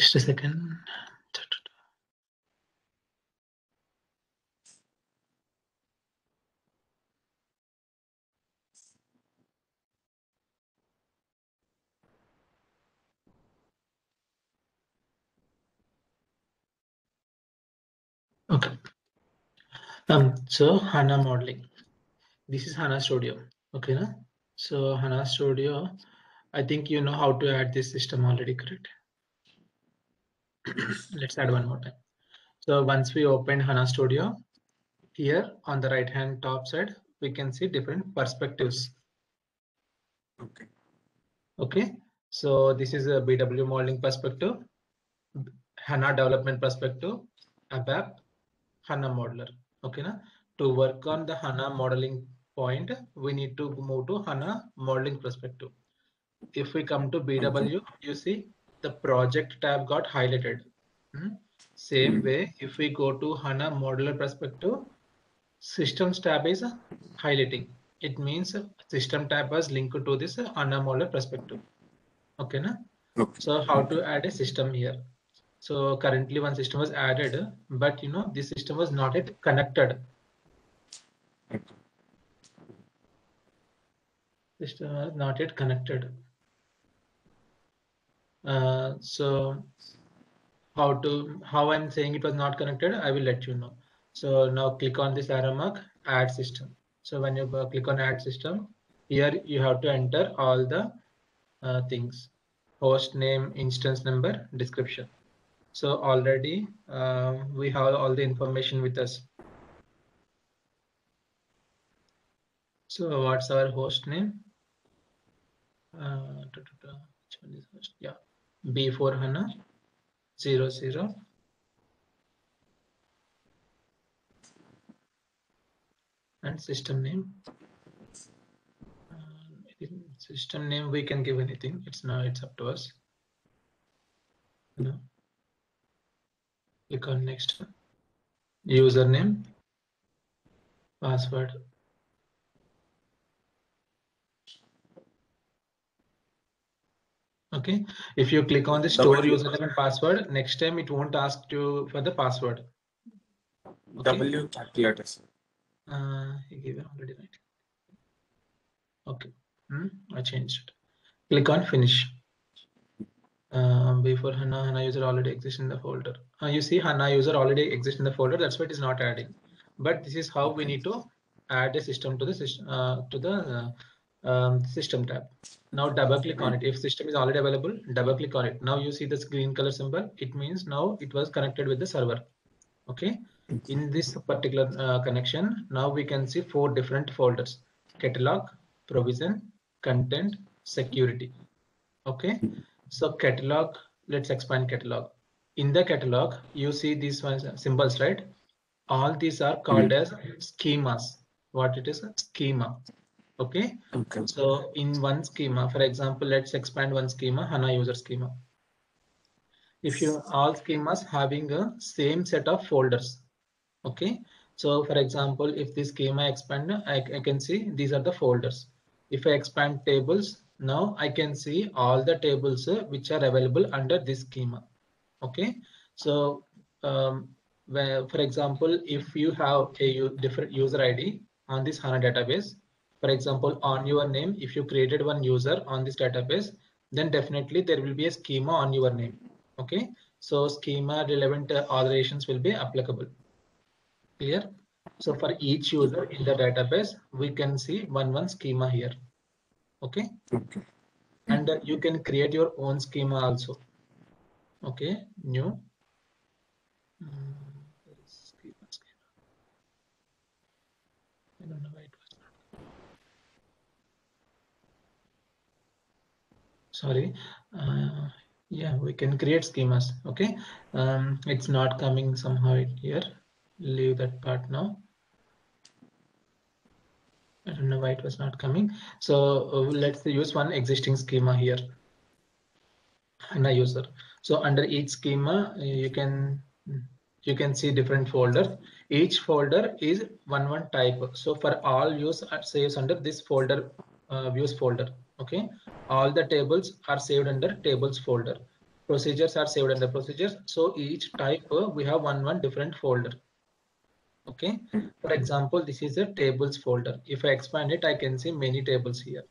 Just a second. Okay. So HANA modeling. This is HANA Studio. Okay, na? So HANA Studio, I think you know how to add this system already, correct? Let's add one more time. So once we open HANA Studio, here on the right hand top side, we can see different perspectives. Okay. Okay. So this is a BW modeling perspective, HANA development perspective, ABAP, HANA modeler. Okay, na? To work on the HANA modeling point, we need to move to HANA modeling perspective. If we come to BW, you see the project tab got highlighted. Same way, if we go to HANA modular perspective, systems tab is highlighting. It means system tab was linked to this HANA modular perspective. Okay, na? Okay. So how to add a system here? So currently one system was added, but you know this system was not yet connected. Okay. System was not yet connected. So how I'm saying it was not connected, I will let you know. So now click on this arrow mark, add system. So when you click on add system, here you have to enter all the things: host name, instance number, description. So already we have all the information with us. So what's our host name? Which one is host? Yeah, B4 HANA 00. And system name. System name we can give anything. It's up to us. No. Click on next. Username, password. Okay. If you click on the store username and password, next time it won't ask you for the password. Okay. W capital letters. You gave it already, right? Okay. I changed it. Click on finish. Before HANA user already exists in the folder. You see HANA user already exists in the folder. That's why it is not adding. But this is how we need to add a system to the system tab. Now double click on it. If system is already available, double click on it. Now you see this green color symbol. It means now it was connected with the server. Okay. In this particular connection, now we can see 4 different folders: catalog, provision, content, security. Okay. So catalog, let's expand catalog. In the catalog, you see these symbols, right? All these are called as schemas. What it is? Schema. Okay. Okay. So in one schema, for example, let's expand one schema, HANA user schema. If you all schemas having a same set of folders. Okay. So for example, if this schema expand, I can see these are the folders. If I expand tables, now I can see all the tables which are available under this schema. Okay. So where, for example, if you have a different user ID on this HANA database, for example, on your name, if you created one user on this database, then definitely there will be a schema on your name. Okay. So schema relevant authorizations will be applicable. Clear? So for each user in the database, we can see one schema here. Okay. Okay. And you can create your own schema also. Okay. New. Schema. I don't know why it was not. Sorry. Yeah, we can create schemas. Okay. It's not coming somehow here. Leave that part now. I don't know why it was not coming. So let's use one existing schema here. HANA user. So under each schema, you can see different folders. Each folder is one type. So for all use saves under this folder, views folder. Okay. All the tables are saved under tables folder. procedures are saved under procedures. So each type we have one different folder. Okay. For example, this is a tables folder. If I expand it, I can see many tables here.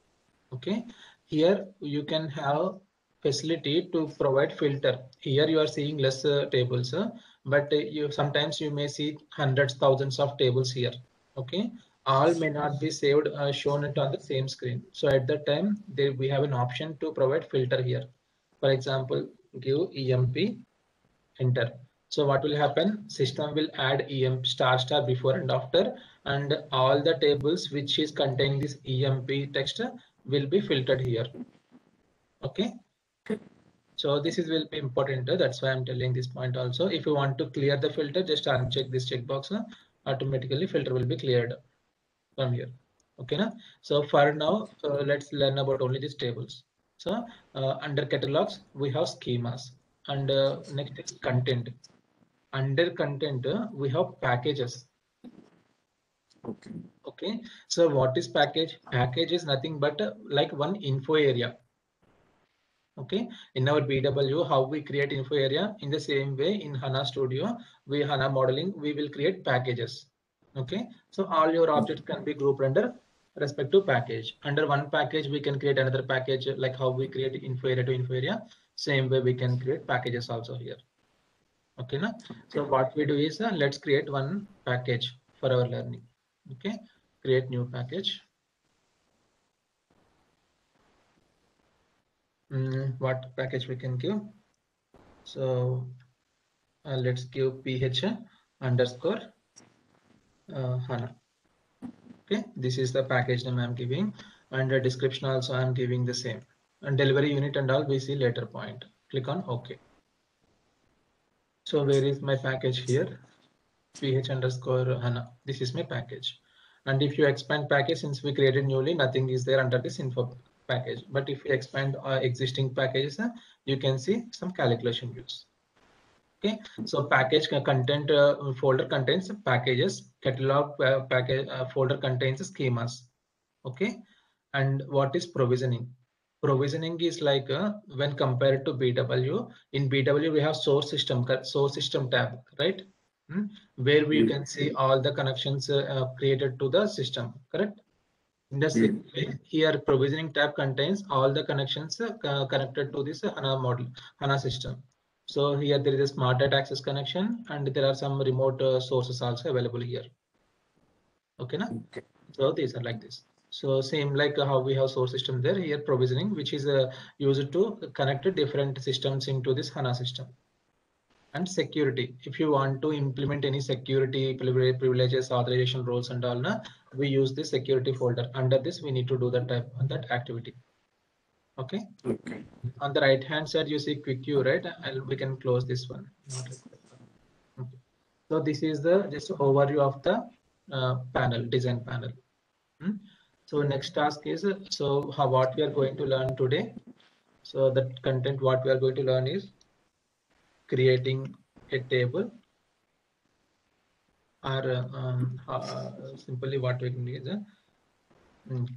Okay. Here you can have facility to provide filter. Here you are seeing less tables, but you sometimes you may see hundreds, thousands of tables here. Okay. All may not be saved, shown it on the same screen. So at that time, we have an option to provide filter here. For example, give EMP, enter. So what will happen? System will add EMP star before and after, and all the tables which is containing this EMP text will be filtered here. Okay. So this is will be important. That's why I'm telling this point also. If you want to clear the filter, just uncheck this checkbox. Automatically filter will be cleared from here. Okay. Na? So for now, let's learn about only these tables. So under catalogs, we have schemas, and next is content. Under content, we have packages. Okay. Okay. So what is package? Package is nothing but like one info area. Okay, in our BW, how we create info area, in the same way in HANA Studio, HANA modeling, we will create packages. Okay, so all your objects can be grouped under respective package. Under one package, we can create another package, like how we create info area to info area. Same way we can create packages also here. Okay, na? So what we do is let's create one package for our learning. Okay, create new package. What package we can give? So let's give ph underscore HANA. Okay, this is the package name I'm giving, and the description also I'm giving the same. And delivery unit and all we see later point. Click on OK. So where is my package here? ph underscore HANA. This is my package. And if you expand package, since we created newly, nothing is there under this info package. But if you expand existing packages, you can see some calculation views. Okay, so package content folder contains packages, catalog package folder contains schemas. Okay, and what is provisioning? Provisioning is like when compared to BW. In BW we have source system tab, right? Where you can see all the connections created to the system, correct? In the same way, here provisioning tab contains all the connections connected to this HANA model, HANA system. So here there is a smart data access connection, and there are some remote sources also available here. Okay, na? Okay. So these are like this. So same like how we have source system there, here provisioning, which is used to connect different systems into this HANA system. And security, if you want to implement any security privileges, authorization roles and all, we use this security folder. Under this we need to do that activity. Okay. Okay. On the right hand side you see quick queue, right? We can close this one. Okay. So this is the just overview of the panel, design panel. So next task is what we are going to learn today. So the content what we are going to learn is creating a table, or simply what we can do is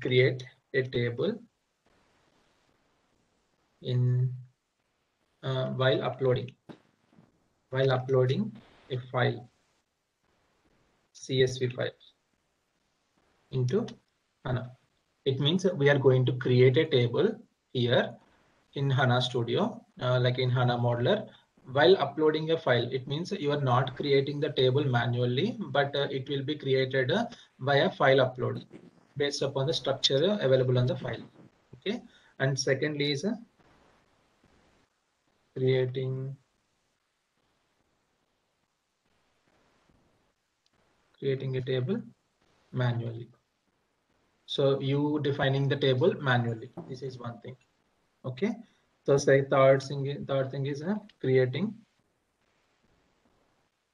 create a table in while uploading a file, CSV file into HANA. It means we are going to create a table here in HANA Studio, like in HANA Modeler, while uploading a file. It means you are not creating the table manually, but it will be created via file upload based upon the structure available on the file. Okay. And secondly is creating a table manually. So you defining the table manually. This is one thing. Okay. So say third thing is creating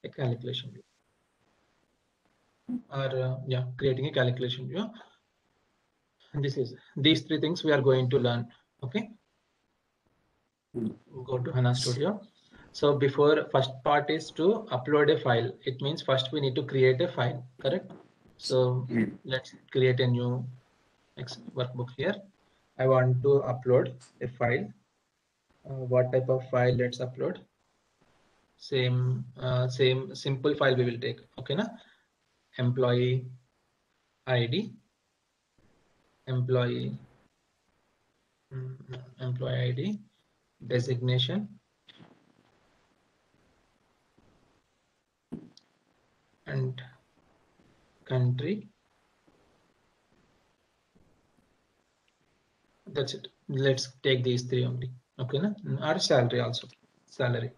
a calculation view, or creating a calculation view. And these three things we are going to learn. Okay. Go to HANA Studio. So before, first part is to upload a file. It means first we need to create a file, correct? So let's create a new workbook here. I want to upload a file. what type of file let's upload. Same simple file we will take. Okay, na? Employee ID, employee ID, designation, and country. That's it. Let's take these three only. Okay, na? Our salary also. Salary.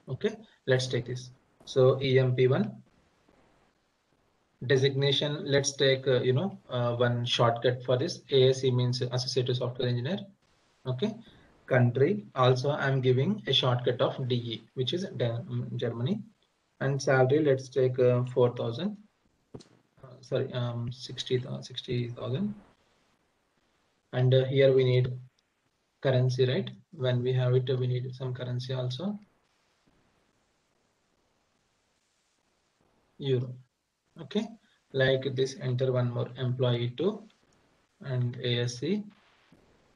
Okay, let's take this. So EMP1 designation. Let's take one shortcut for this. ASE means Associated Software Engineer. Okay, country also I'm giving a shortcut of DE, which is Germany. And salary, let's take 4,000. Sorry, 60,000. And here we need currency, right? When we have it, we need some currency also. Euro. Okay, like this. Enter one more, employee 2 and ASC,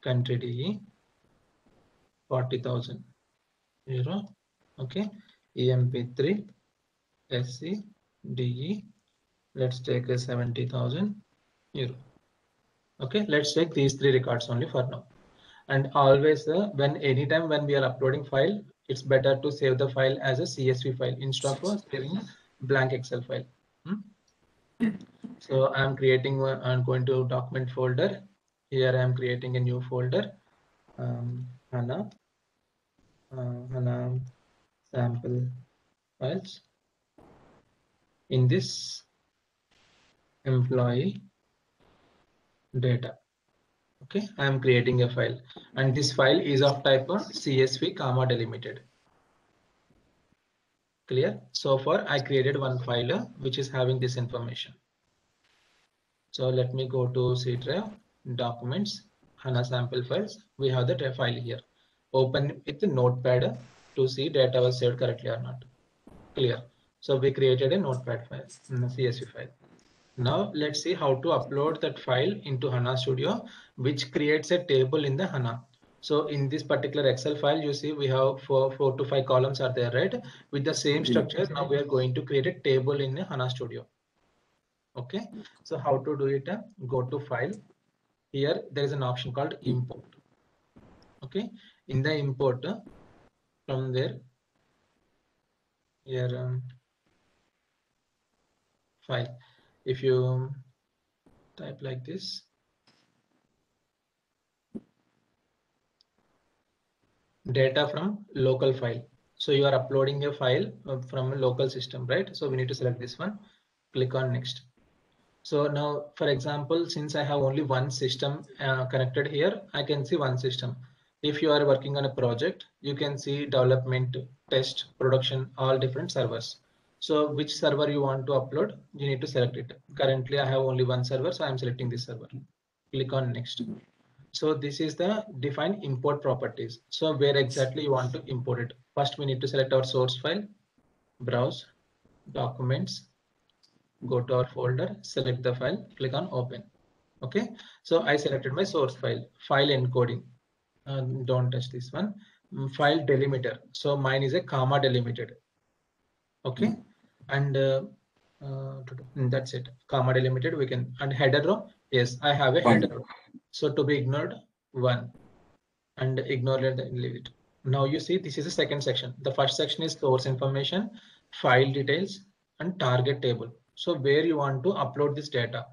country DE, 40,000 euro. Okay, EMP3, SC, DE, let's take a 70,000 euro. Okay, let's take these three records only for now. And always anytime when we are uploading file, it's better to save the file as a CSV file instead of saving a blank Excel file. So I'm creating I'm going to document folder. Here I'm creating a new folder, HANA sample files. In this, employee data. Okay, I am creating a file, and this file is of type of CSV comma delimited. Clear? So far I created one file which is having this information. So let me go to C drive, documents, HANA sample files. We have the file here. Open with the notepad to see data was saved correctly or not. Clear? So we created a notepad file, CSV file. Now let's see how to upload that file into HANA Studio, which creates a table in the HANA. So in this particular Excel file, you see we have four to five columns are there, right? With the same structure, now we are going to create a table in the HANA Studio. Okay, so how to do it? Go to file. Here there is an option called import. Okay, in the import, from there, here file. If you type like this, data from local file. So you are uploading a file from a local system, right? So we need to select this one, click on next. So now, for example, since I have only one system connected here, I can see one system. If you are working on a project, you can see development, test, production, all different servers. So which server you want to upload, you need to select it. Currently, I have only one server, so I'm selecting this server. Click on next. So this is the define import properties. So where exactly you want to import it. First, we need to select our source file, browse, documents, go to our folder, select the file, click on open. Okay, so I selected my source file, file encoding. Don't touch this one. File delimiter. So mine is a comma delimited. Okay, and that's it. Comma delimited. We can, and header row. Yes, I have a header row. So to be ignored, 1, and ignore it and leave it. Now you see this is the second section. The first section is source information, file details, and target table. So where you want to upload this data.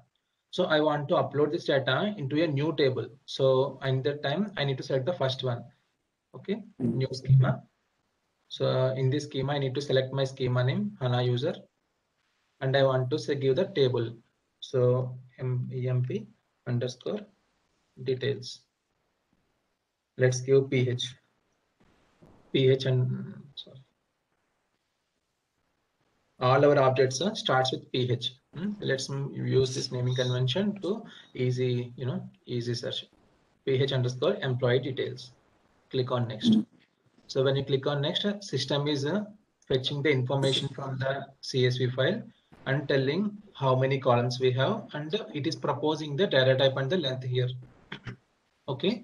So I want to upload this data into a new table. So in that time I need to select the first one. Okay, new schema. So in this schema I need to select my schema name, HANA user, and I want to say give the table. So emp underscore details. Let's give ph and sorry. All our objects starts with ph. Let's use this naming convention to easy search. Ph underscore employee details. Click on next. So when you click on next, system is fetching the information from the CSV file and telling how many columns we have, and it is proposing the data type and the length here. Okay,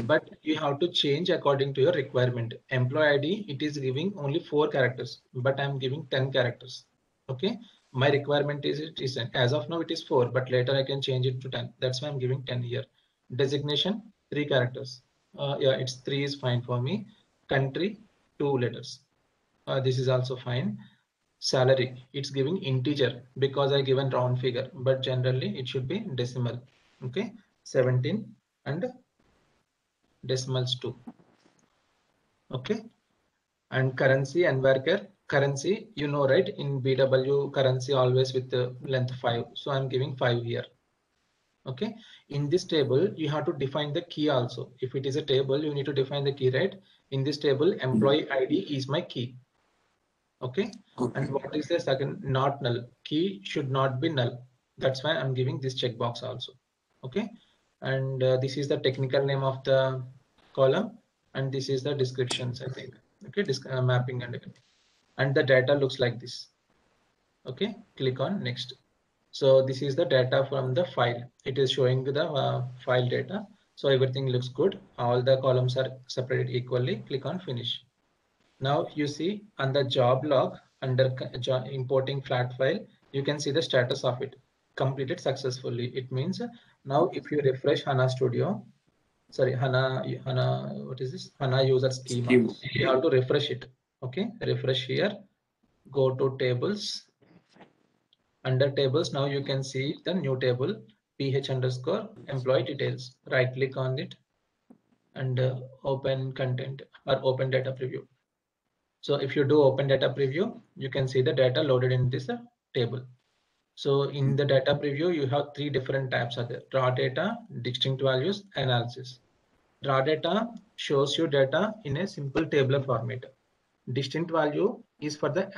but you have to change according to your requirement. Employee ID, it is giving only 4 characters, but I'm giving 10 characters. Okay, my requirement is it is as of now it is 4, but later I can change it to 10. That's why I'm giving 10 here. Designation 3 characters. Yeah, it's 3 is fine for me. Country 2 letters. This is also fine. Salary, it's giving integer because I given round figure, but generally it should be decimal. Okay, 17 and decimals 2. Okay, and currency and worker currency, you know, right? In BW currency always with the length 5, so I'm giving 5 here. Okay, in this table you have to define the key also. If it is a table, you need to define the key, right? In this table, employee ID is my key. Okay, and what is the second? Not null. Key should not be null. That's why I'm giving this checkbox also. Okay, and this is the technical name of the column, and this is the descriptions, I think. Okay, mapping and everything. And the data looks like this. Okay, click on next. So this is the data from the file. It is showing the file data. So everything looks good. All the columns are separated equally. Click on finish. Now you see on the job log under importing flat file, you can see the status of it completed successfully. It means now if you refresh HANA Studio, sorry, HANA, what is this? HANA user schema. You have to refresh it. Okay, refresh here, go to tables. Under tables, now you can see the new table, ph underscore employee details. Right click on it and open content or open data preview. So if you do open data preview, you can see the data loaded in this table. So in the data preview, you have 3 different tabs are there: raw data, distinct values, analysis. Raw data shows you data in a simple tabular format. Distinct value is for the,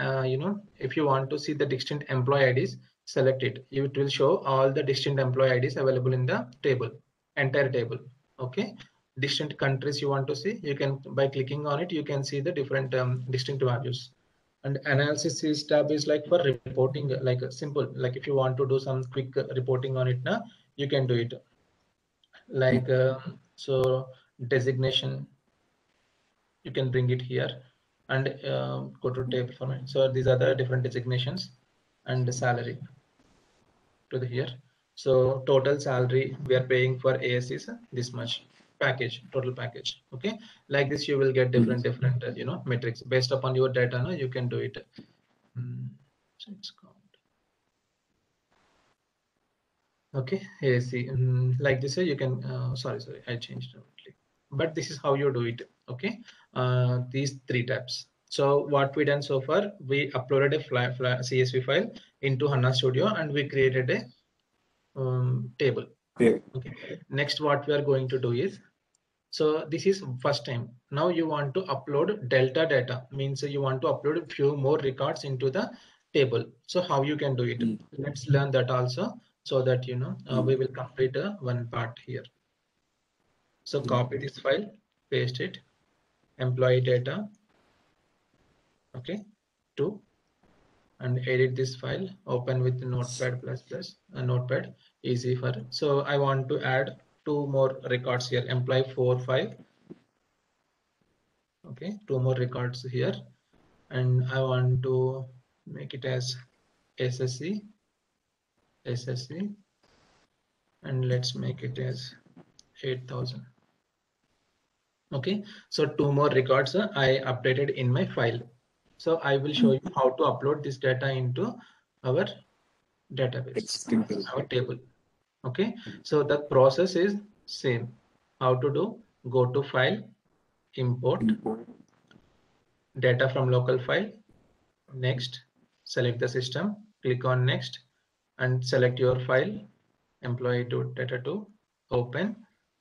if you want to see the distinct employee IDs, select it. It will show all the distinct employee IDs available in the table, entire table. Okay. Distinct countries you want to see, you can, by clicking on it, you can see the different distinct values. And analysis is tab is like for reporting, like a simple, like if you want to do some quick reporting on it now, you can do it. Like, so designation, you can bring it here and go to table format. So these are the different designations and the salary to the here. So total salary we are paying for AS is this much package, total package. Okay, like this you will get different metrics based upon your data. No, you can do it. So it's called. Okay, ASC like this you can. Sorry, I changed it. But this is how you do it. Okay, these 3 tabs. So what we done so far, we uploaded a CSV file into HANA Studio and we created a table. Yeah. Okay, next what we are going to do is, so this is first time. Now you want to upload delta data, means you want to upload a few more records into the table. So how you can do it? Let's learn that also, so that we will complete one part here. So copy this file, paste it, employee data, okay, 2, and edit this file, open with Notepad++, Notepad, easy for it. So I want to add 2 more records here, employee 4, 5. Okay, 2 more records here, and I want to make it as SSC, and let's make it as 8,000. Okay, so 2 more records I updated in my file. So I will show you how to upload this data into our database, our table. Okay, so the process is same. How to do? Go to file, import data from local file. Next, select the system, click on next, and select your file, employee to data 2, open,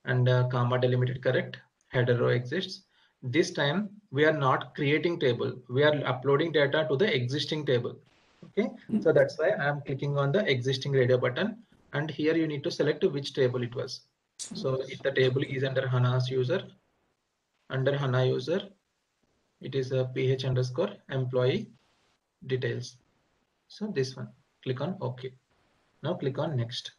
and comma delimited correct, header row exists. This time we are not creating table, we are uploading data to the existing table. Okay, so that's why I'm clicking on the existing radio button, and here you need to select which table it was. So if the table is under HANA's user, under HANA user, it is a ph underscore employee details. So this one, click on OK. Now click on next.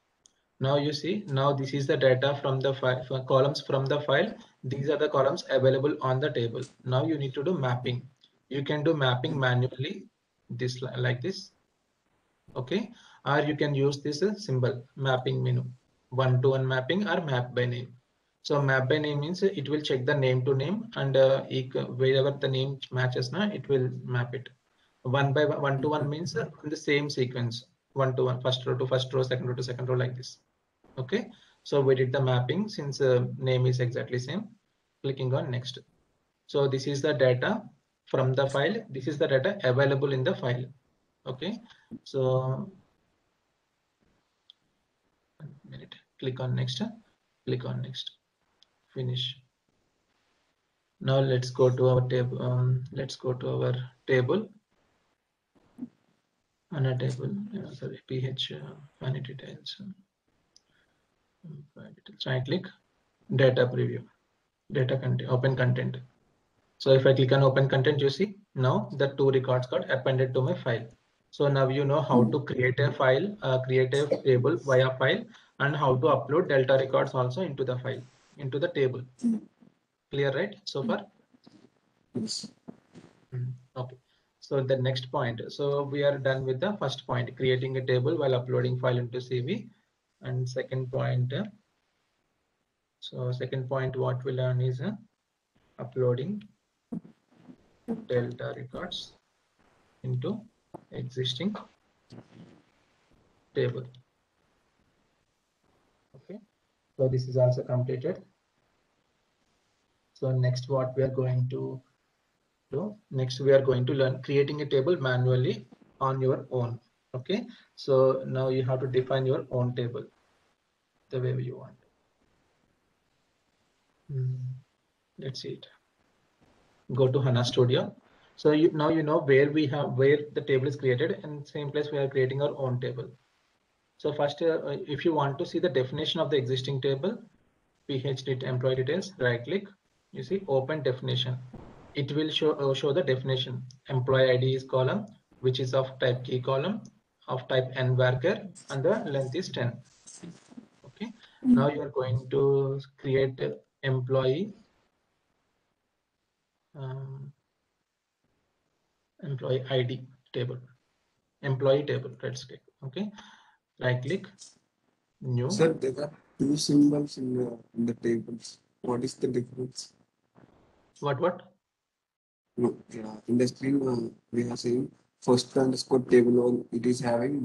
Now you see, now this is the data from the file, columns from the file. These are the columns available on the table. Now you need to do mapping. You can do mapping manually, this like this, okay? Or you can use this symbol, mapping menu, one-to-one mapping or map by name. So map by name means it will check the name to name, and wherever the name matches now, it will map it. One-to-one means in the same sequence, one-to-one, first row to first row, second row to second row, like this. Okay, so we did the mapping since name is exactly same. Clicking on next. So this is the data from the file. This is the data available in the file. Okay, so 1 minute. Click on next. Click on next. Finish. Now let's go to our table. Let's go to our table. HANA table. Sorry, PH funny details. Right click. Data preview. Data content. Open content. So if I click on open content, you see now the 2 records got appended to my file. So now you know how to create a file, create a table via file, and how to upload delta records also into the file, into the table. Clear, right? So far? Yes. Okay. So the next point. So we are done with the first point, creating a table while uploading file into CV. And second point. So second point, what we learn is uploading delta records into existing table. Okay, so this is also completed. So next what we are going to do, next we are going to learn creating a table manually on your own. Okay, so now you have to define your own table the way you want. Let's see it. Go to HANA Studio. So now you know where the table is created, and same place we are creating our own table. So first, if you want to see the definition of the existing table, PHD employee details, right click, you see open definition. It will show the definition. Employee ID is column, which is of type key column, of type n varchar, and the length is 10. Okay, now you are going to create employee employee ID table, employee table. Let's click. Okay, right click, new. Sir, there are two symbols in the tables. What is the difference? What? No, in the screen we are saying first underscore table one, it is having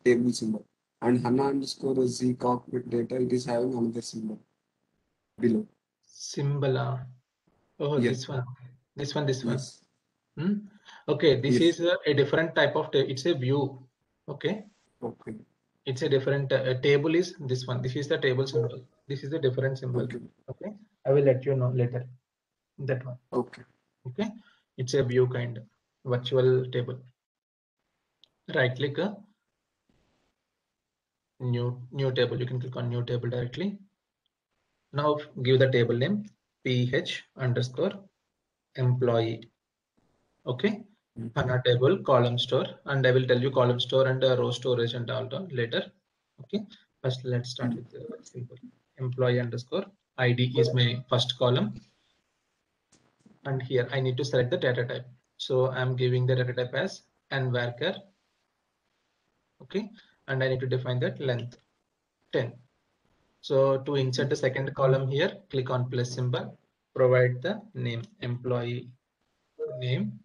table symbol, and HANA underscore Z cockpit data, it is having another symbol below. Symbol. Oh, Yes. this one. Yes. Okay, this Yes. is a different type of table. It's a view. Okay. Okay. It's a different table is this one. This is the table symbol. This is a different symbol. Okay. Okay. I will let you know later. That one. Okay. Okay. It's a view kind virtual table. Right click, new table. You can click on new table directly. Now give the table name PH underscore employee. Okay. HANA table column store, and I will tell you column store and row storage and all done later. Okay. First, let's start with the simple employee underscore ID is my first column, and here I need to select the data type. So I'm giving the data type as n varchar. Okay, and I need to define that length 10. So to insert the second column here, click on plus symbol, provide the name employee name.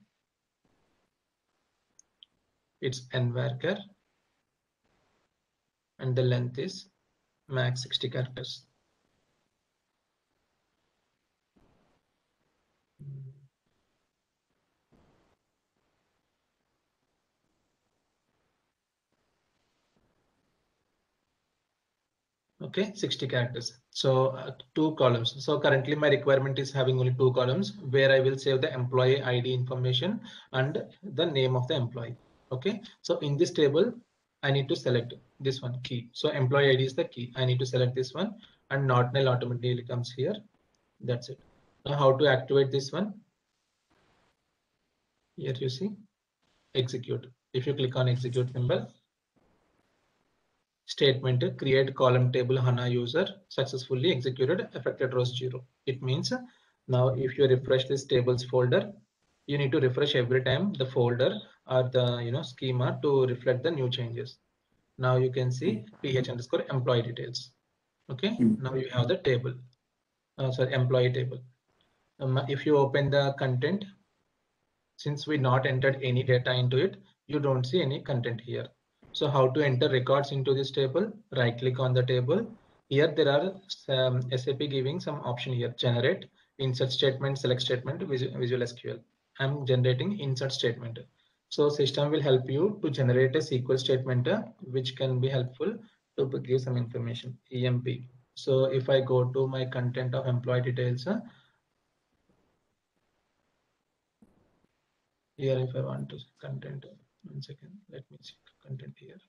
It's n varchar, and the length is max 60 characters. Okay, 60 characters. So 2 columns. So currently my requirement is having only 2 columns where I will save the employee ID information and the name of the employee. Okay, so in this table, I need to select this one key. So employee ID is the key. I need to select this one, and not null automatically comes here. That's it. Now how to activate this one? Here you see execute. If you click on execute symbol, statement create column table HANA user successfully executed affected rows 0. It means now if you refresh this tables folder, you need to refresh every time the folder or the schema to reflect the new changes. Now you can see ph underscore employee details. Okay, now you have the table, sorry, employee table. If you open the content, since we not entered any data into it, you don't see any content here. So how to enter records into this table? Right click on the table. Here there are some SAP giving some option here: generate, insert statement, select statement, Visual SQL. I'm generating insert statement. So system will help you to generate a SQL statement which can be helpful to give some information. EMP. So if I go to my content of employee details, here if I want to content, 1 second, let me check content here.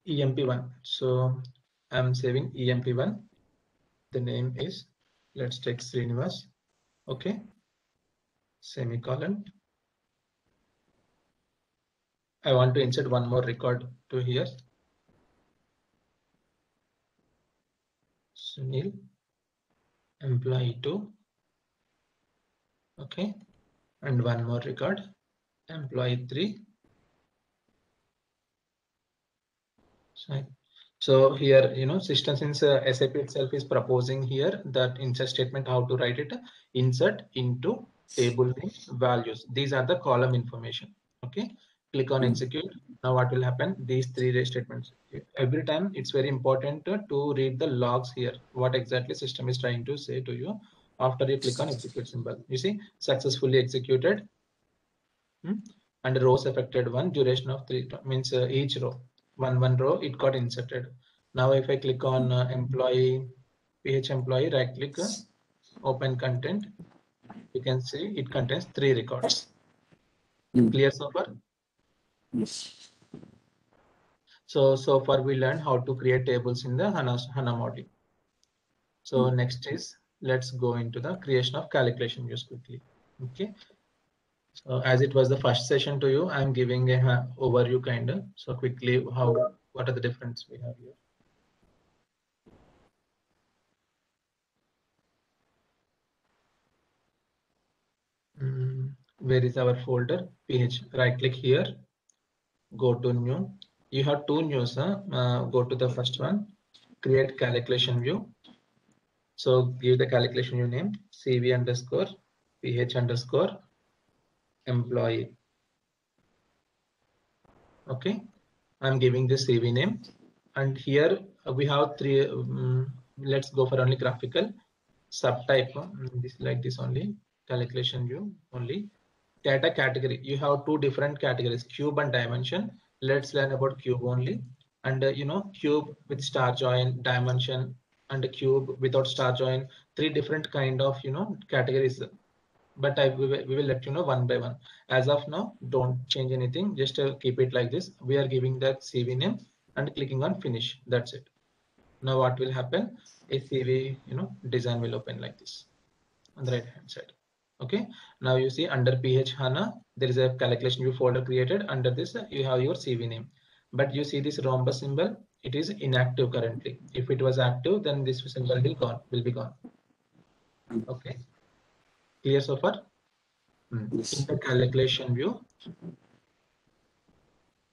EMP1. So I'm saving EMP1. The name is, let's take Srinivas. Okay. Semicolon. I want to insert one more record to here. Sunil, employee 2. Okay. And one more record, employee 3. So here, system, since SAP itself is proposing here that insert statement, how to write it: insert into table name values. These are the column information. Okay, click on execute. Now what will happen? These 3 statements. Every time it's very important to read the logs here. What exactly system is trying to say to you after you click on execute symbol. You see successfully executed. And rows affected 1, duration of 3, means each row, one row it got inserted. Now if I click on employee, PH employee, right click, open content, you can see it contains 3 records. Clear so far? Yes. So far we learned how to create tables in the HANA module. So next is, let's go into the creation of calculation views quickly. Okay. So as it was the first session to you, I'm giving a overview kind of. So quickly, what are the difference we have here? Where is our folder? PH. Right click here. Go to new. You have 2 news. Go to the first one. Create calculation view. So give the calculation view name: CV underscore PH underscore employee. Okay. I'm giving the CV name, and here we have 3. Let's go for only graphical subtype. This like this only, calculation view only. Data category, you have 2 different categories: cube and dimension. Let's learn about cube only. And cube with star join, dimension, and cube without star join. 3 different kind of categories. But we will let you know one by one. As of now, don't change anything. Just keep it like this. We are giving the CV name and clicking on finish. That's it. Now what will happen? A CV design will open like this on the right hand side. Okay. Now you see under PH HANA, there is a calculation view folder created. Under this, you have your CV name. But you see this rhombus symbol, it is inactive currently. If it was active, then this symbol will be gone. Okay. Clear so far? Yes. In the calculation view,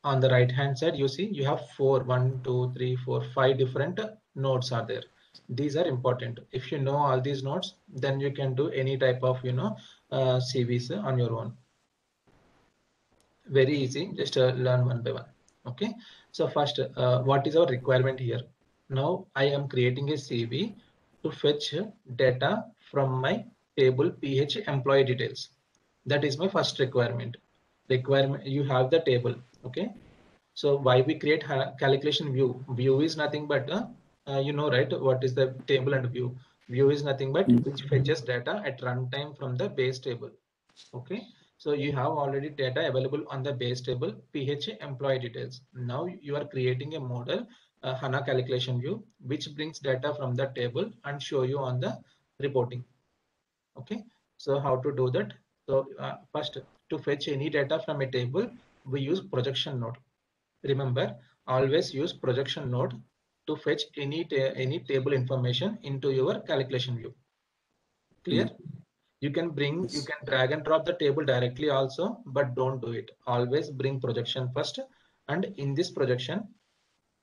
on the right hand side, you see you have 5 different nodes are there. These are important. If you know all these nodes, then you can do any type of CVs on your own. Very easy. Just learn one by one. Okay. So first, what is our requirement here? Now I am creating a CV to fetch data from my table PH employee details. That is my first requirement. You have the table. Okay. So why we create calculation view? View is nothing but right, what is the table and view? View is nothing but which fetches data at runtime from the base table. Okay. So you have already data available on the base table PH employee details. Now you are creating a model, HANA calculation view, which brings data from the table and show you on the reporting. Okay. So how to do that? So first, to fetch any data from a table, we use projection node. Remember, always use projection node to fetch any table information into your calculation view. Clear? You can drag and drop the table directly also, but don't do it. Always bring projection first. And in this projection,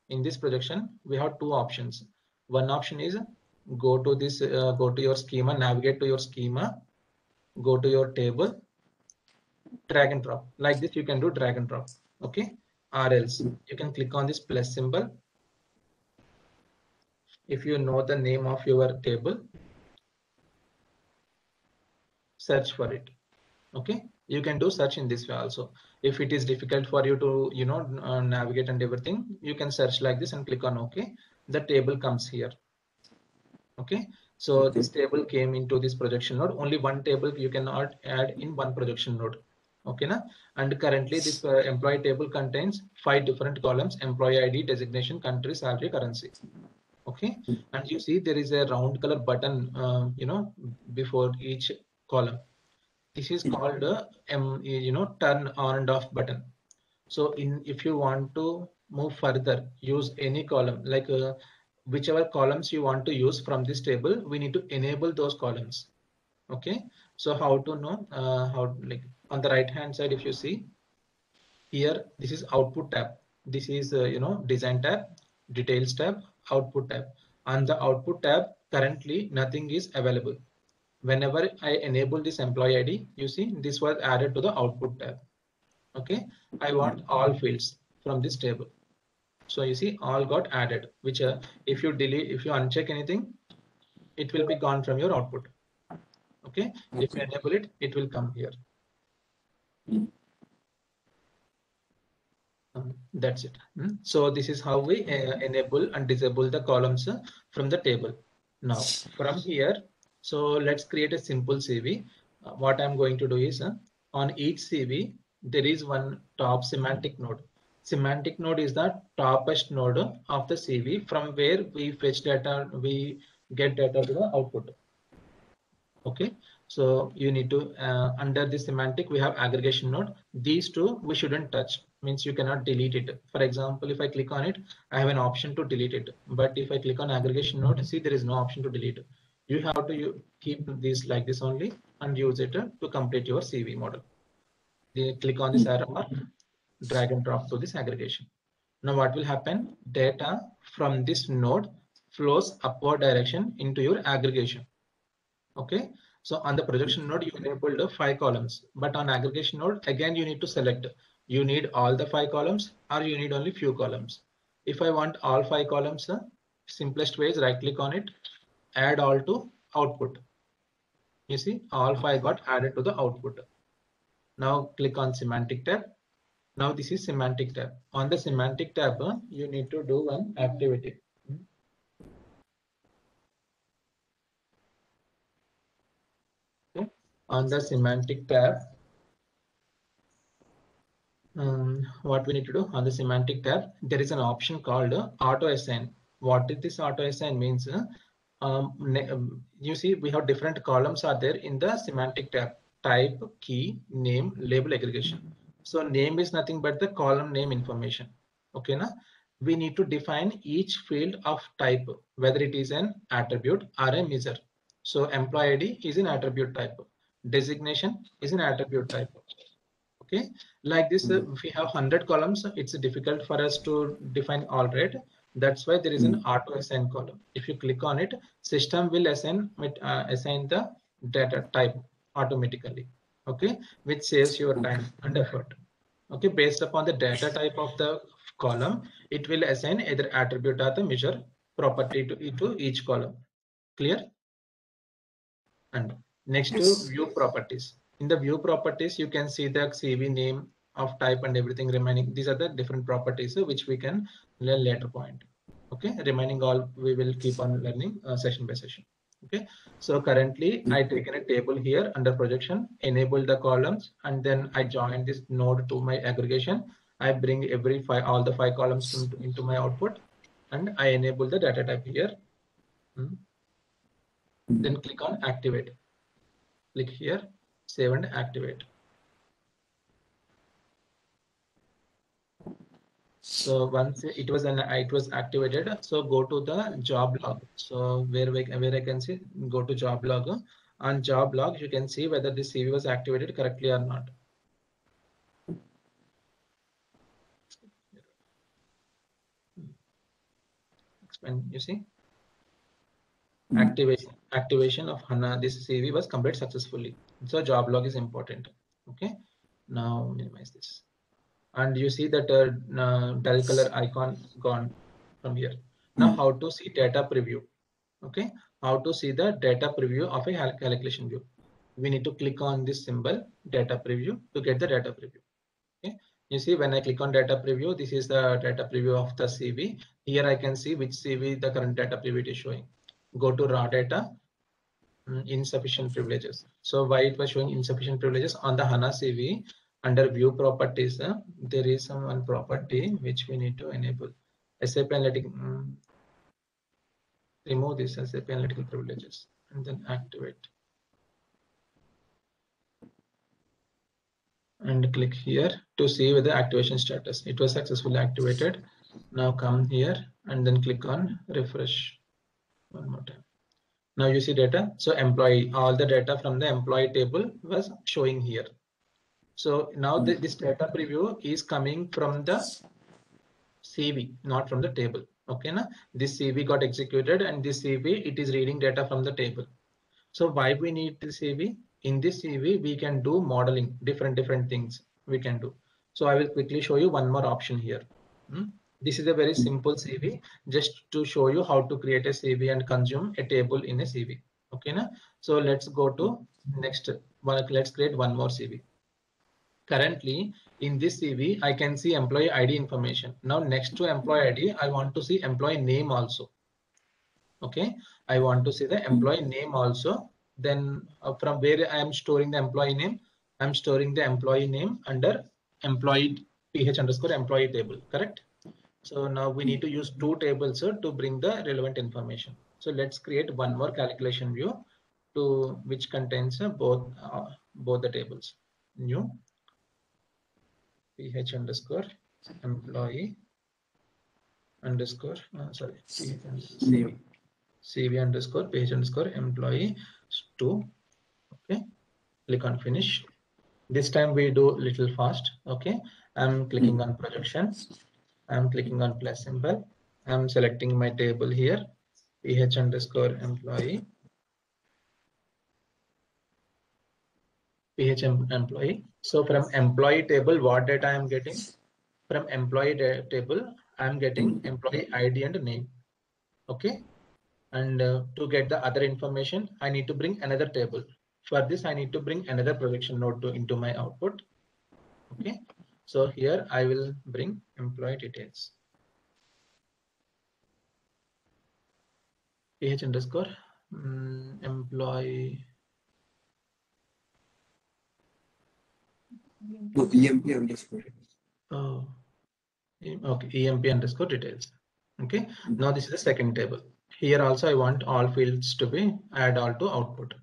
we have two options. One option is go to your schema, navigate to your schema, go to your table, drag and drop. Like this, you can do drag and drop. Okay. Or else you can click on this plus symbol. If you know the name of your table, search for it. Okay, you can do search in this way also. If it is difficult for you to navigate and everything, you can search like this and click on OK. The table comes here. Okay, so this table came into this projection node. Only one table you cannot add in one projection node. Okay, na? And currently this employee table contains 5 different columns: employee ID, designation, country, salary, currency. Okay, and you see there is a round color button before each column. This is called turn on and off button. So if you want to move further, use any column, like whichever columns you want to use from this table, we need to enable those columns. Okay, so how to know? Like on the right hand side, if you see here, this is output tab. This is design tab, details tab, output tab. On the output tab, currently nothing is available. Whenever I enable this employee ID, you see this was added to the output tab. Okay, I want all fields from this table. So you see all got added, which if you uncheck anything, it will be gone from your output. Okay, if you enable it, it will come here. That's it. So this is how we enable and disable the columns from the table. Now from here, so let's create a simple CV. What I'm going to do is on each CV, there is one top semantic node. Semantic node is the topest node of the CV from where we fetch data, we get data to the output. Okay, so you need to under the semantic we have aggregation node. These two we shouldn't touch, means you cannot delete it. For example, if I click on it, I have an option to delete it, but if I click on aggregation node, see there is no option to delete. You have to keep this like this only and use it to complete your CV model. Click on this arrow mark, drag and drop to this aggregation. Now what will happen? Data from this node flows upward direction into your aggregation. Okay, so on the projection node you enabled 5 columns, but on aggregation node again you need to select, you need all the 5 columns or you need only few columns. If I want all 5 columns, simplest way is right click on it, add all to output. You see all 5 got added to the output. Now click on semantic tab. Now this is semantic tab. On the semantic tab you need to do one activity. Okay. On the semantic tab, what we need to do on the semantic tab, there is an option called auto assign. What is this auto assign means? You see we have different columns are there in the semantic tab: type, key, name, label, aggregation. So name is nothing but the column name information. Okay, na? We need to define each field of type, whether it is an attribute or a measure. So employee ID is an attribute type, designation is an attribute type. Okay, like this if we have 100 columns, it's difficult for us to define all, right? That's why there is an auto assign column. If you click on it, system will assign the data type automatically. Okay, which saves your time and effort. Okay, based upon the data type of the column, it will assign either attribute or the measure property to each column. Clear? And next to view properties. In the view properties, you can see the CV name of type and everything remaining. These are the different properties which we can learn later point. Okay, remaining all we will keep on learning session by session. Okay, so currently I taken a table here under projection, enable the columns, and then I join this node to my aggregation. I bring all the 5 columns into my output, and I enable the data type here. Then click on activate. Click here, save and activate. So once it was activated, so go to the job log. So where I can see, go to job log. On job log, you can see whether this CV was activated correctly or not. You see, activation of HANA, this CV was completed successfully. So job log is important. Okay, now minimize this, and you see that dull color icon gone from here. Now how to see data preview? Okay, how to see the data preview of a calculation view? We need to click on this symbol data preview to get the data preview. Okay, you see when I click on data preview, this is the data preview of the CV. Here I can see which CV the current data preview is showing. Go to raw data, insufficient privileges. So why it was showing insufficient privileges on the HANA CV? Under view properties, there is some one property which we need to enable. SAP Analytic, remove this SAP Analytical privileges and then activate. And click here to see whether activation status. It was successfully activated. Now come here and then click on refresh one more time. Now you see data. So employee, all the data from the employee table was showing here. So now this data preview is coming from the CV, not from the table. Okay, now this CV got executed and this CV, it is reading data from the table. So why we need the CV? In this CV, we can do modeling, different things we can do. So I will quickly show you one more option here. This is a very simple CV, just to show you how to create a CV and consume a table in a CV. Okay, na? So let's go to next one. Let's create one more CV. Currently, in this CV, I can see employee ID information. Now, next to employee ID, I want to see employee name also. Okay, I want to see the employee name also. Then from where I am storing the employee name, I'm storing the employee name under employee PH_employee table, correct? So now we need to use two tables to bring the relevant information. So let's create one more calculation view to which contains both the tables. New PH_employee CV_PH_employee 2. Okay, click on finish. This time we do little fast. Okay, I'm clicking on projection. I'm clicking on plus symbol. I'm selecting my table here, PH_employee. PH_employee. So from employee table, what data I'm getting? From employee table, I'm getting employee ID and name. Okay. And to get the other information, I need to bring another table. For this, I need to bring another projection node into my output. Okay. So here I will bring employee details. PH_employee. No, EMP_. Oh, okay, EMP_details. Okay, now this is the second table. Here also I want all fields to be add all to output.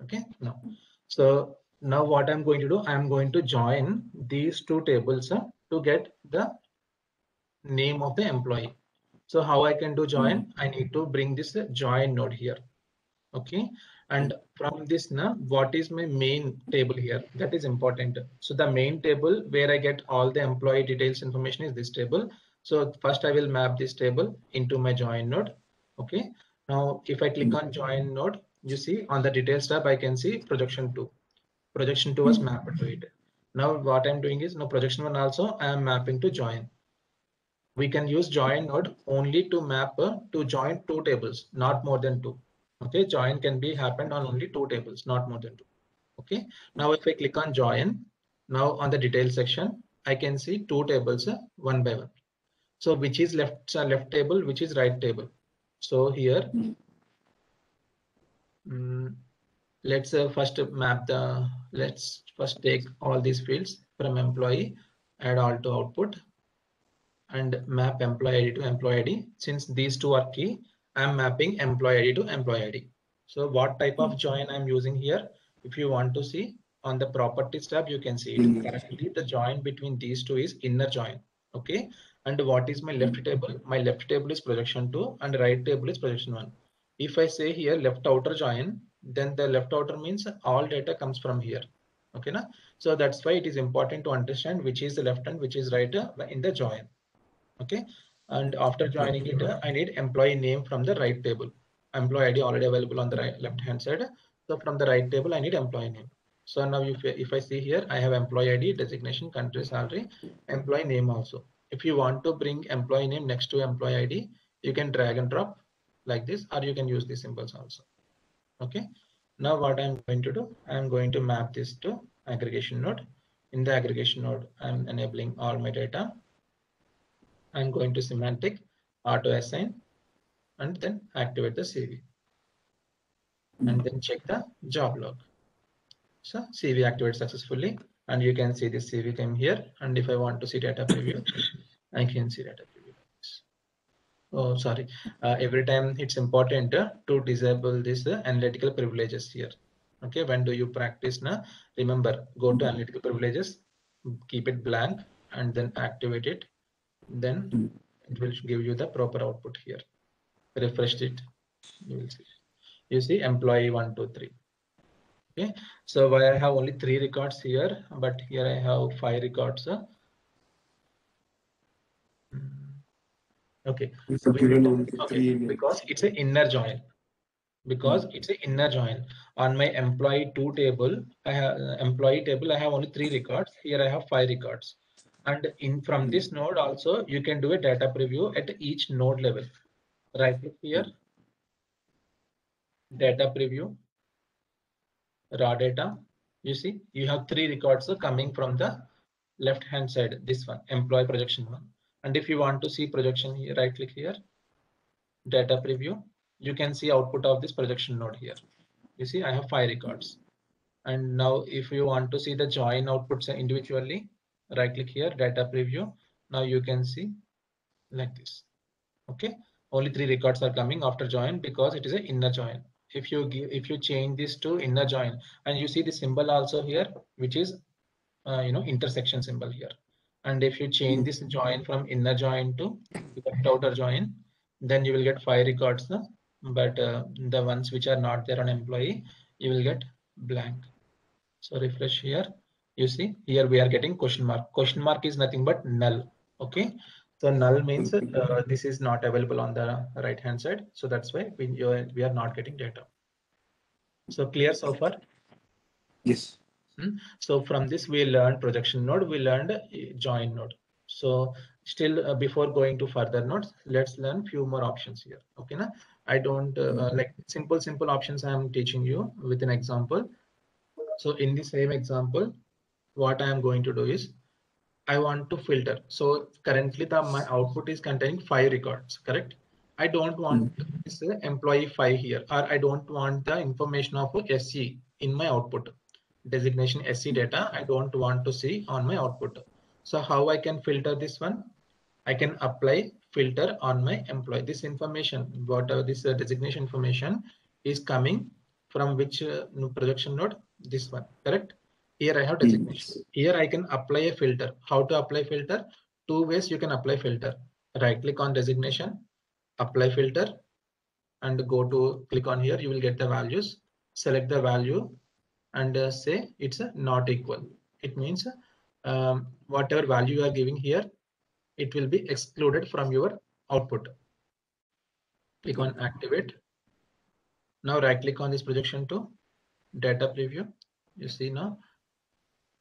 Okay, now so now what I'm going to do, I'm going to join these two tables to get the name of the employee. So how I can do join? I need to bring this join node here. Okay, and from this now, what is my main table here? That is important. So the main table where I get all the employee details information is this table. So first I will map this table into my join node. Okay, now if I click on join node, you see on the details tab I can see projection 2. Projection 2 was mapped to it. Now what I'm doing is now projection 1 also I am mapping to join. We can use join node only to map to join two tables, not more than two. Okay, join can be happened on only two tables, not more than two. Okay, now if I click on join, now on the details section, I can see two tables one by one. So which is left table, which is right table. So here, let's first map the, let's first take all these fields from employee, add all to output, and map employee ID to employee ID. Since these two are key, I'm mapping employee ID to employee ID. So what type of join I'm using here? If you want to see on the properties tab, you can see it. Currently, the join between these two is inner join. Okay. And what is my left table? My left table is projection 2 and right table is projection 1. If I say here left outer join, then the left outer means all data comes from here. Okay, na? So that's why it is important to understand which is the left and which is right in the join. Okay, and after joining it, I need employee name from the right table. Employee ID already available on the right left hand side. So from the right table, I need employee name. So now if I see here, I have employee ID, designation, country, salary, employee name also. If you want to bring employee name next to employee ID, you can drag and drop like this, or you can use these symbols also. Okay. Now what I'm going to do, I'm going to map this to aggregation node. In the aggregation node, I'm enabling all my data. I'm going to semantic auto assign and then activate the CV and then check the job log. So CV activated successfully, and you can see this CV came here. And if I want to see data preview, I can see data preview. Oh, sorry. Every time it's important to disable this analytical privileges here. Okay, when do you practice now? Remember, go to analytical privileges, keep it blank, and then activate it. Then it will give you the proper output here. Refresh it, you will see. You see employee 1, 2, 3. Okay, so I have only 3 records here, but here I have 5 records. Okay, so okay, because it's an inner join. Because it's an inner join. On my employee 2 table, I have employee table. I have only 3 records. Here I have 5 records, and from this node also you can do a data preview at each node level. Right click here, data preview, raw data. You see, you have 3 records coming from the left hand side. This one, employee projection 1. And if you want to see projection here, right click here, data preview. You can see output of this projection node here. You see, I have 5 records. And now if you want to see the join outputs individually, right click here, data preview. Now you can see like this. Okay, only 3 records are coming after join because it is an inner join. If you change this to inner join, and you see the symbol also here, which is intersection symbol here. And if you change this join from inner join to left outer join, then you will get 5 records. But the ones which are not there on employee, you will get blank. So refresh here. You see here we are getting question mark. Question mark is nothing but null. Okay. So null means this is not available on the right hand side. So that's why we are not getting data. So clear so far? Yes. So from this we learned projection node, we learned join node. So still before going to further nodes, let's learn few more options here. Okay, na? I don't like simple options I am teaching you with an example. So in the same example, what I am going to do is I want to filter. So currently my output is containing 5 records, correct? I don't want this employee 5 here, or I don't want the information of SC in my output. Designation SC data, I don't want to see on my output. So how I can filter this one? I can apply filter on my employee. This information, whatever this designation information is coming from which projection node? This one, correct? Here I have designation. Here I can apply a filter. How to apply filter? 2 ways you can apply filter. Right click on designation, apply filter, and go to click on here. You will get the values. Select the value and say it's not equal. It means whatever value you are giving here, it will be excluded from your output. Click on activate. Now right click on this projection to data preview. You see now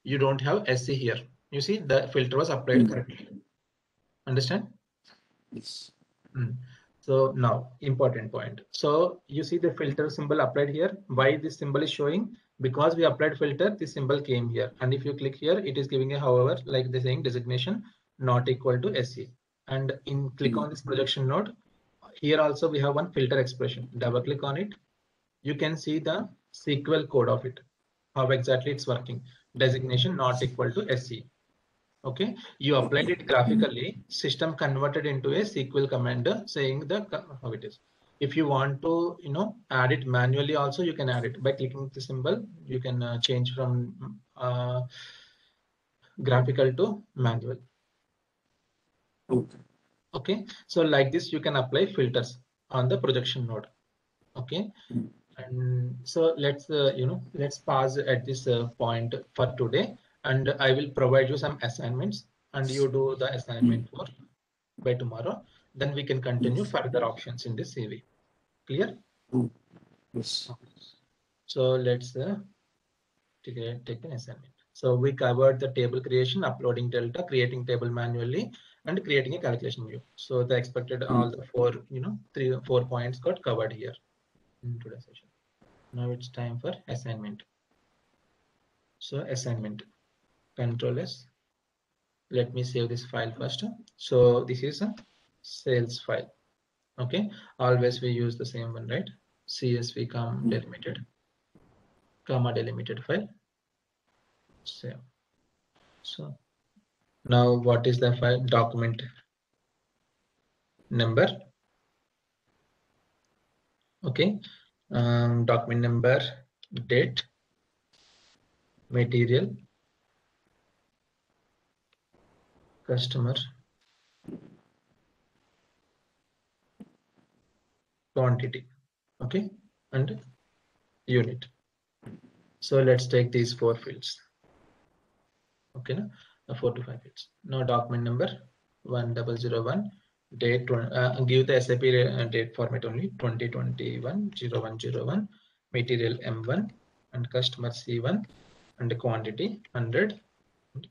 you don't have SC here. You see the filter was applied correctly. Understand? Yes. So now important point. So you see the filter symbol applied here. Why this symbol is showing? Because we applied filter, this symbol came here. And if you click here, it is giving a however, like the saying designation not equal to SC. And in click on this projection node, here also we have one filter expression. Double click on it. You can see the SQL code of it. How exactly it's working. Designation not equal to SC. Okay, you applied it graphically, system converted into a SQL command saying how it is. If you want to add it manually also, you can add it by clicking the symbol. You can change from graphical to manual. Okay. Okay, so like this you can apply filters on the projection node. Okay, and so let's pause at this point for today, and I will provide you some assignments and you do the assignment for by tomorrow. Then we can continue further options in this CV. Clear? Yes. So let's take an assignment. So we covered the table creation, uploading delta, creating table manually, and creating a calculation view. So the expected all the four, 3 or 4 points got covered here in today's session. Now it's time for assignment. So assignment, Control S. Let me save this file first. So this is a sales file. Okay, always we use the same one, right? CSV comma delimited file. Save. So now what is the file? Document number. Okay, document number, date, material, customer, quantity. Okay, and unit. So let's take these 4 fields. Okay, now 4 to 5 fields. Now document number 1001, date, give the SAP date format only 2021-0101, material M1 and customer C1 and the quantity 100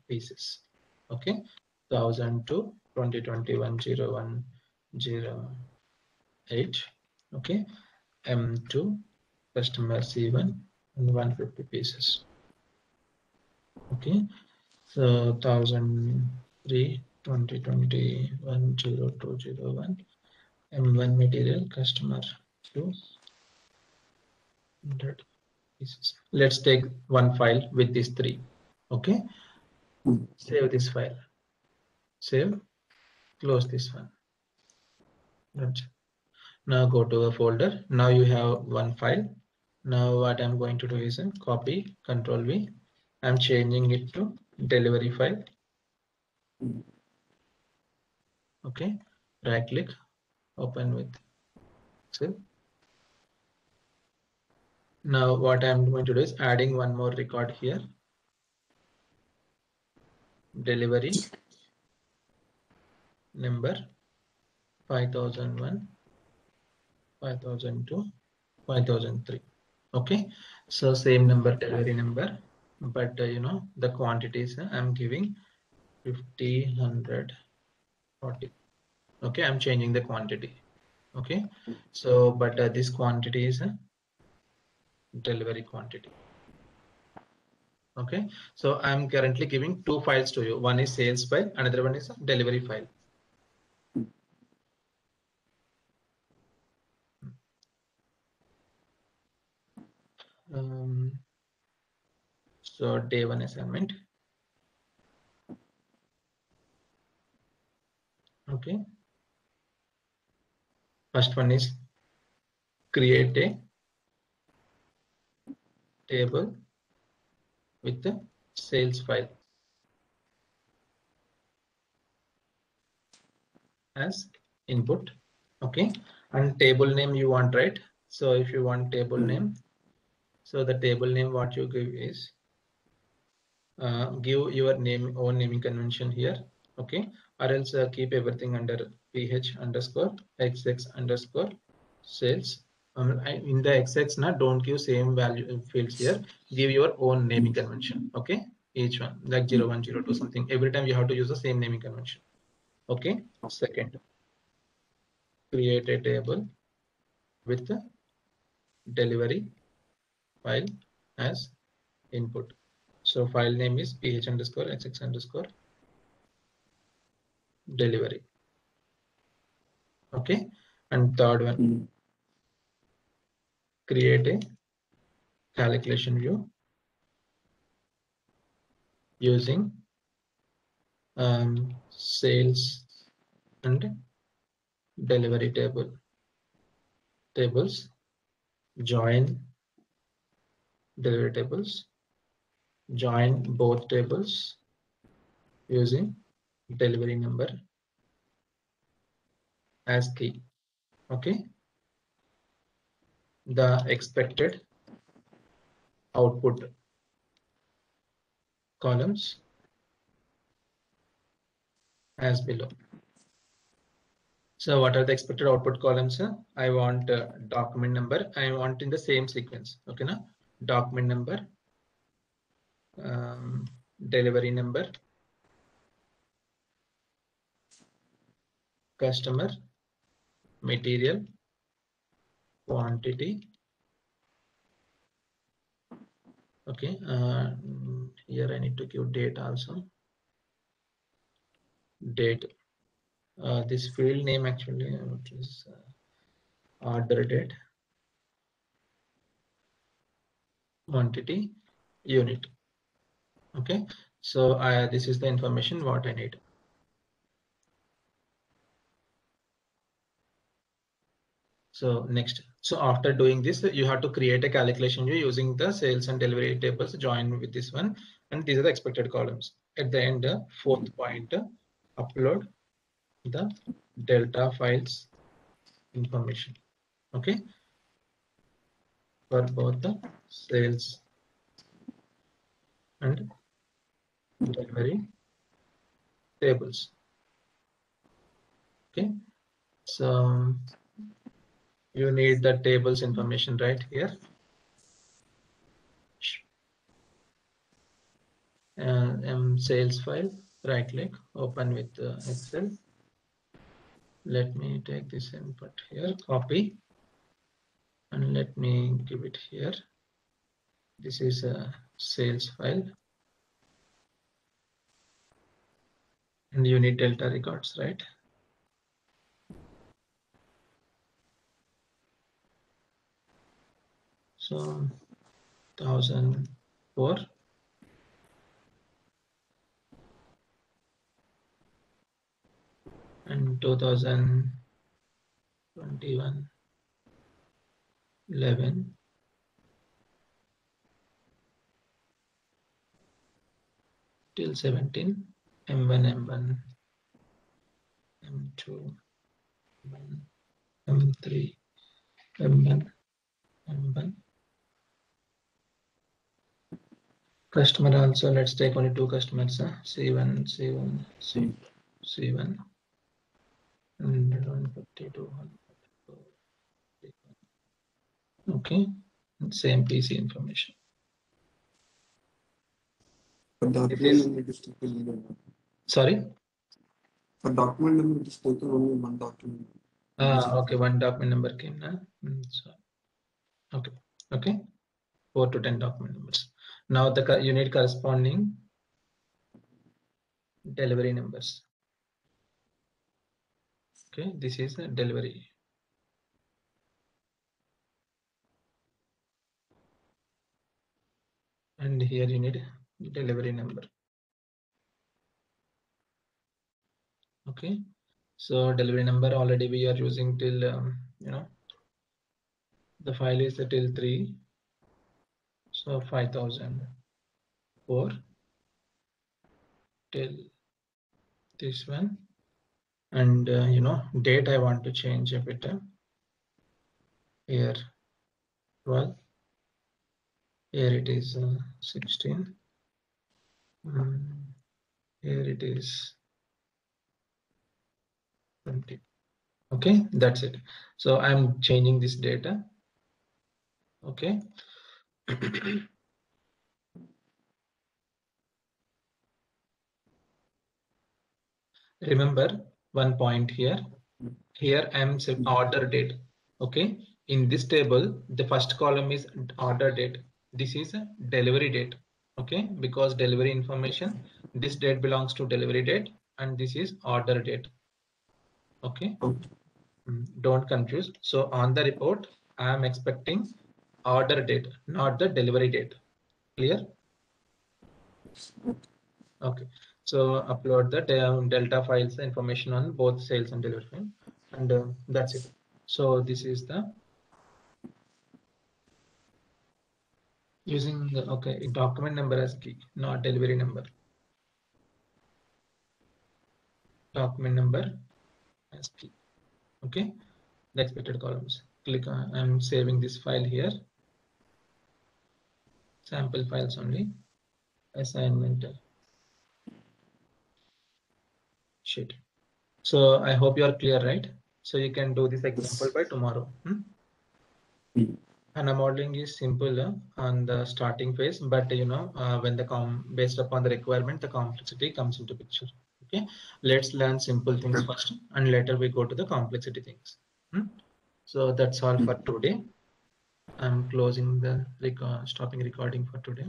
pieces. Okay, 1000 to 2021-0108. Okay, M2 customer C1 and 150 pieces. Okay, so 1003 2021-0201, M1 material customer 200 pieces. Let's take one file with these 3. Okay, save this file. Save, close this one. Right. Now go to a folder. Now you have one file. Now what I'm going to do is copy, Control V. I'm changing it to delivery file. Okay, right click, open with Excel. Now what I'm going to do is adding one more record here. Delivery number 5001, 5002, 5003. Okay, so same number, delivery number, but the quantities I'm giving 50, 100, 40. Okay, I'm changing the quantity. Okay, so but this quantity is delivery quantity. Okay, so I'm currently giving 2 files to you. One is sales file, another one is a delivery file. So day 1 assignment. Okay, first one is create a table with the sales file as input. Okay, and table name you want, right? So if you want table name, so the table name what you give is give your name, own naming convention here. Okay, or else keep everything under ph underscore xx underscore sales. In the XX now don't give same value fields here, give your own naming convention. Okay, each one like 01, 02 something, every time you have to use the same naming convention. Okay, second, create a table with the delivery file as input. So file name is ph underscore xx underscore delivery. Okay, and third one, create a calculation view using sales and delivery tables, join delivery tables, join both tables using delivery number as key. Okay. The expected output columns as below. So what are the expected output columns? I want document number. I want in the same sequence. Okay, now document number, delivery number, customer, material, quantity. Okay, here I need to give date also. Date. This field name actually is order date, quantity, unit. Okay, so this is the information what I need. So next, so after doing this, you have to create a calculation view using the sales and delivery tables joined with this one, and these are the expected columns. At the end, fourth point, upload the delta files information. Okay, for both the sales and delivery tables. Okay, so you need the tables information right here. Sales file, right click, open with Excel. Let me take this input here, copy, and let me give it here. This is a sales file, and you need delta records, right? So 1004 and 2021 11 till 17 M1 M1 M2 M3 M1 M1. Customer also, let's take only two customers, C1 C1 C1 and 152. Okay, and same PC information. For document number, it is taken. Sorry? For document number, it is taken only one document. Okay, one document number came now. So, okay, 4 to 10 document numbers. Now you need corresponding delivery numbers. Okay, this is a delivery. And here you need delivery number. Okay, so delivery number already we are using till the file is till 3, so 5004 till this one, and date I want to change a bit. Here 12, here it is 16, here it is 20. Okay, that's it. So I'm changing this data. Okay. Remember one point here. Here I am saying order date. Okay. In this table, the first column is order date. This is a delivery date. Okay. Because delivery information, this date belongs to delivery date, and this is order date. Okay. Don't confuse. So on the report, I am expecting order date, not the delivery date. Clear? Okay. So upload the delta files information on both sales and delivery file, and that's it. So this is the using the document number as key, not delivery number. Document number as key. Okay, the expected columns. Click on, I'm saving this file here. Sample files only. Assignment sheet. So I hope you are clear, right? So you can do this example by tomorrow. HANA modeling is simple on the starting phase, but when the based upon the requirement, the complexity comes into picture. Okay, let's learn simple things first, and later we go to the complexity things. So that's all for today. I'm closing the stopping recording for today.